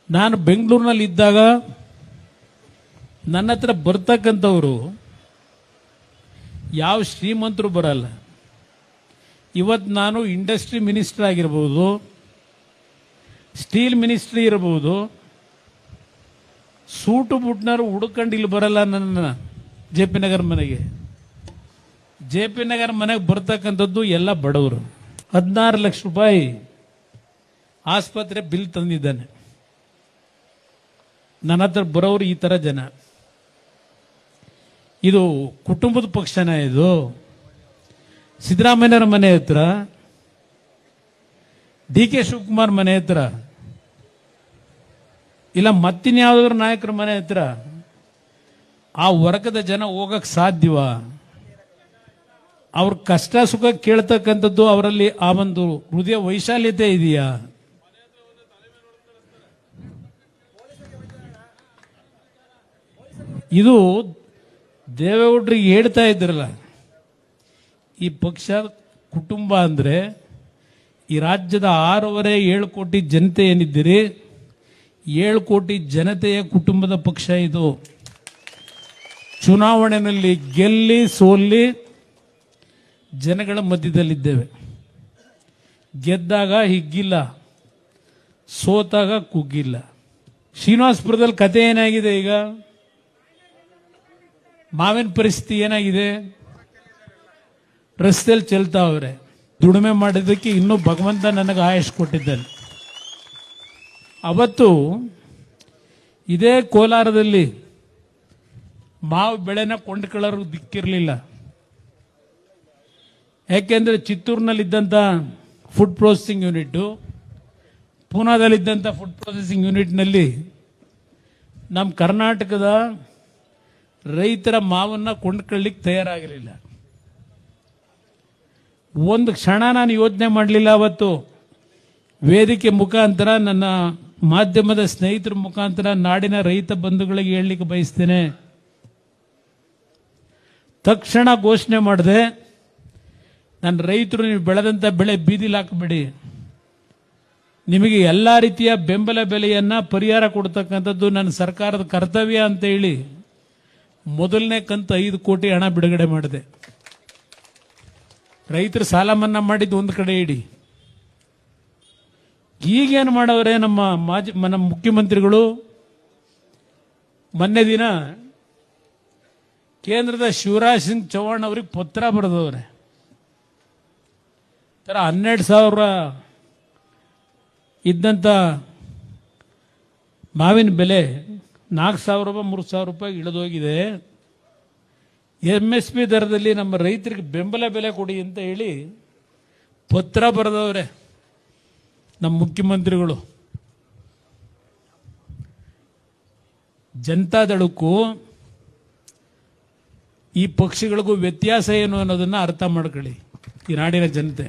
ನಾನು ಬೆಂಗಳೂರಿನಲ್ಲಿ ಇದ್ದಾಗ ನನ್ನ ಹತ್ರ ಬರ್ತಕ್ಕಂಥವ್ರು ಯಾವ ಶ್ರೀಮಂತರು ಬರಲ್ಲ. ಇವತ್ತು ನಾನು ಇಂಡಸ್ಟ್ರಿ ಮಿನಿಸ್ಟರ್ ಆಗಿರ್ಬೋದು, ಸ್ಟೀಲ್ ಮಿನಿಸ್ಟ್ರಿ ಇರಬಹುದು, ಸೂಟು ಬುಟ್ನರು ಹುಡುಕೊಂಡು ಇಲ್ಲಿ ಬರಲ್ಲ. ನನ್ನ ಜೆ ಪಿ ನಗರ ಮನೆಗೆ ಬರ್ತಕ್ಕಂಥದ್ದು ಎಲ್ಲ ಬಡವರು. 16 ಲಕ್ಷ ರೂಪಾಯಿ ಆಸ್ಪತ್ರೆ ಬಿಲ್ ತಂದಿದ್ದಾನೆ. ನನ್ನ ಹತ್ರ ಬರೋರು ಈ ತರ ಜನ. ಇದು ಕುಟುಂಬದ ಪಕ್ಷನ? ಇದು ಸಿದ್ದರಾಮಯ್ಯರ ಮನೆ ಹತ್ರ, ಡಿ ಕೆ ಶಿವಕುಮಾರ್ ಮನೆ ಹತ್ರ, ಇಲ್ಲ ಮತ್ತಿನ್ಯಾವುದಾದ್ರು ನಾಯಕರ ಮನೆ ಹತ್ರ ಆ ವರ್ಗದ ಜನ ಹೋಗಕ್ ಸಾಧ್ಯವಾ? ಅವ್ರ ಕಷ್ಟ ಸುಖ ಕೇಳ್ತಕ್ಕಂಥದ್ದು ಅವರಲ್ಲಿ ಆ ಒಂದು ಹೃದಯ ವೈಶಾಲ್ಯತೆ ಇದೆಯಾ? ಇದು ದೇವೇಗೌಡರಿಗೆ ಹೇಳ್ತಾ ಇದ್ರಲ್ಲ, ಈ ಪಕ್ಷ ಕುಟುಂಬ ಅಂದ್ರೆ ಈ ರಾಜ್ಯದ 6.5-7 ಕೋಟಿ ಜನತೆ ಏನಿದ್ದೀರಿ, 7 ಕೋಟಿ ಜನತೆಯ ಕುಟುಂಬದ ಪಕ್ಷ ಇದು. ಚುನಾವಣೆಯಲ್ಲಿ ಗೆಲ್ಲಿ ಸೋಲ್ಲಿ ಜನಗಳ ಮಧ್ಯದಲ್ಲಿದ್ದೇವೆ. ಗೆದ್ದಾಗ ಹಿಗ್ಗಿಲ್ಲ, ಸೋತಾಗ ಕುಗ್ಗಿಲ್ಲ. ಶ್ರೀನಿವಾಸಪುರದಲ್ಲಿ ಕತೆ ಏನಾಗಿದೆ? ಈಗ ಮಾವಿನ ಪರಿಸ್ಥಿತಿ ಏನಾಗಿದೆ? ರಸ್ತೆಯಲ್ಲಿ ಚೆಲ್ತಾವ್ರೆ. ದುಡಿಮೆ ಮಾಡಿದ್ದಕ್ಕೆ ಇನ್ನೂ ಭಗವಂತ ನನಗೆ ಆಯುಷ್ ಕೊಟ್ಟಿದ್ದಾನೆ. ಅವತ್ತು ಇದೇ ಕೋಲಾರದಲ್ಲಿ ಮಾವು ಬೆಳೆನ ಕೊಂಡ್ಕೊಳ್ಳೋರು ದಿಕ್ಕಿರಲಿಲ್ಲ. ಯಾಕೆಂದ್ರೆ ಚಿತ್ತೂರಿನಲ್ಲಿದ್ದಂಥ ಫುಡ್ ಪ್ರೊಸೆಸಿಂಗ್ ಯೂನಿಟ್, ಪೂನಾದಲ್ಲಿದ್ದಂಥ ಫುಡ್ ಪ್ರೊಸೆಸಿಂಗ್ ಯೂನಿಟ್ನಲ್ಲಿ ನಮ್ಮ ಕರ್ನಾಟಕದ ರೈತರ ಮಾವನ್ನ ಕೊಂಡ್ಕೊಳ್ಳಿಕ್ಕೆ ತಯಾರಾಗಲಿಲ್ಲ. ಒಂದು ಕ್ಷಣ ನಾನು ಯೋಚನೆ ಮಾಡಲಿಲ್ಲ. ಅವತ್ತು ವೇದಿಕೆ ಮುಖಾಂತರ, ನನ್ನ ಮಾಧ್ಯಮದ ಸ್ನೇಹಿತರ ಮುಖಾಂತರ ನಾಡಿನ ರೈತ ಬಂಧುಗಳಿಗೆ ಹೇಳಲಿಕ್ಕೆ ಬಯಸ್ತೇನೆ. ತಕ್ಷಣ ಘೋಷಣೆ ಮಾಡಿದೆ, ನನ್ನ ರೈತರು ನೀವು ಬೆಳೆದಂಥ ಬೆಳೆ ಬೀದಿಲಿ ಹಾಕಬೇಡಿ, ನಿಮಗೆ ಎಲ್ಲ ರೀತಿಯ ಬೆಂಬಲ ಬೆಲೆಯನ್ನ ಪರಿಹಾರ ಕೊಡ್ತಕ್ಕಂಥದ್ದು ನನ್ನ ಸರ್ಕಾರದ ಕರ್ತವ್ಯ ಅಂತ ಹೇಳಿ ಮೊದಲನೇ ಕಂತು 5 ಕೋಟಿ ಹಣ ಬಿಡುಗಡೆ ಮಾಡಿದೆ. ರೈತರು ಸಾಲ ಮನ್ನಾ ಮಾಡಿದ್ದು ಒಂದು ಕಡೆ ಇಡಿ. ಈಗೇನು ಮಾಡವ್ರೆ ನಮ್ಮ ಮುಖ್ಯಮಂತ್ರಿಗಳು? ಮೊನ್ನೆ ದಿನ ಕೇಂದ್ರದ ಶಿವರಾಜ್ ಸಿಂಗ್ ಚೌಹಾಣ್ ಅವ್ರಿಗೆ ಪತ್ರ ಬರೆದವ್ರೆ. 12,000 ಇದ್ದಂಥ ಮಾವಿನ ಬೆಲೆ 4,000 ರೂಪಾಯಿ 3,000 ರೂಪಾಯಿ ಇಳಿದೋಗಿದೆ. MSP ದರದಲ್ಲಿ ನಮ್ಮ ರೈತರಿಗೆ ಬೆಂಬಲ ಬೆಲೆ ಕೊಡಿ ಅಂತ ಹೇಳಿ ಪತ್ರ ಬರೆದವ್ರೆ ನಮ್ಮ ಮುಖ್ಯಮಂತ್ರಿಗಳು. ಜನತಾದಳಕ್ಕೂ ಈ ಪಕ್ಷಗಳಿಗೂ ವ್ಯತ್ಯಾಸ ಏನು ಅನ್ನೋದನ್ನ ಅರ್ಥ ಮಾಡ್ಕೊಳ್ಳಿ ಈ ನಾಡಿನ ಜನತೆ.